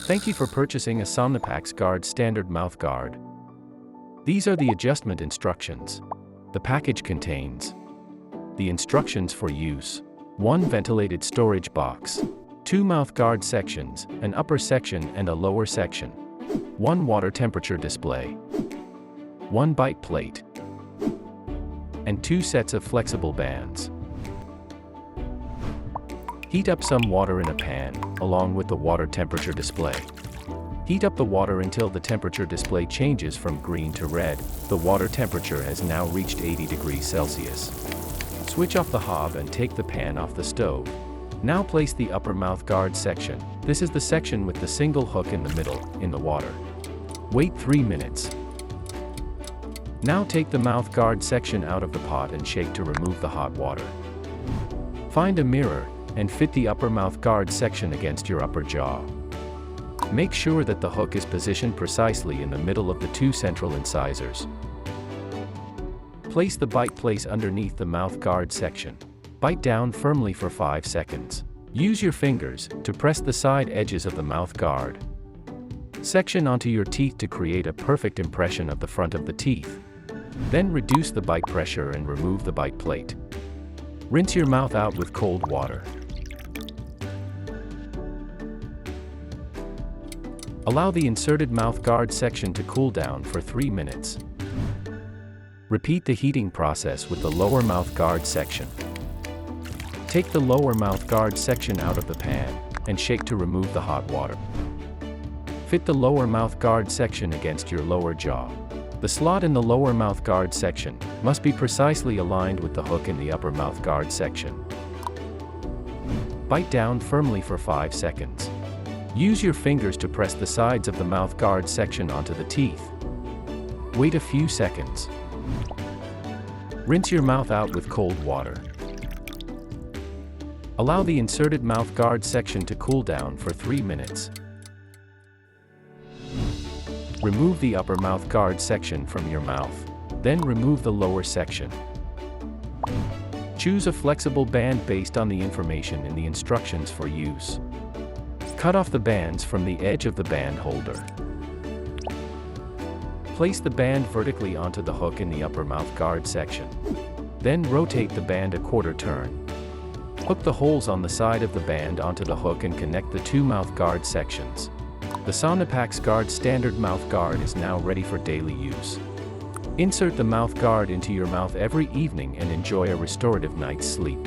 Thank you for purchasing a somnipax guard standard mouth guard. These are the adjustment instructions. The package contains the instructions for use: 1 ventilated storage box, 2 mouth guard sections, an upper section and a lower section, 1 water temperature display, 1 bite plate, and 2 sets of flexible bands. Heat up some water in a pan, along with the water temperature display. Heat up the water until the temperature display changes from green to red. The water temperature has now reached 80 degrees Celsius. Switch off the hob and take the pan off the stove. Now place the upper mouth guard section. This is the section with the single hook in the middle, in the water. Wait 3 minutes. Now take the mouth guard section out of the pot and shake to remove the hot water. Find a mirror and fit the upper mouth guard section against your upper jaw. Make sure that the hook is positioned precisely in the middle of the 2 central incisors. Place the bite plate underneath the mouth guard section. Bite down firmly for 5 seconds. Use your fingers to press the side edges of the mouth guard section onto your teeth to create a perfect impression of the front of the teeth. Then reduce the bite pressure and remove the bite plate. Rinse your mouth out with cold water. Allow the inserted mouth guard section to cool down for 3 minutes. Repeat the heating process with the lower mouth guard section. Take the lower mouth guard section out of the pan and shake to remove the hot water. Fit the lower mouth guard section against your lower jaw. The slot in the lower mouth guard section must be precisely aligned with the hook in the upper mouth guard section. Bite down firmly for 5 seconds. Use your fingers to press the sides of the mouth guard section onto the teeth. Wait a few seconds. Rinse your mouth out with cold water. Allow the inserted mouth guard section to cool down for 3 minutes. Remove the upper mouth guard section from your mouth. Then remove the lower section. Choose a flexible band based on the information in the instructions for use. Cut off the bands from the edge of the band holder. Place the band vertically onto the hook in the upper mouth guard section. Then rotate the band a quarter turn. Hook the holes on the side of the band onto the hook and connect the 2 mouth guard sections. The somnipax guard standard mouth guard is now ready for daily use. Insert the mouth guard into your mouth every evening and enjoy a restorative night's sleep.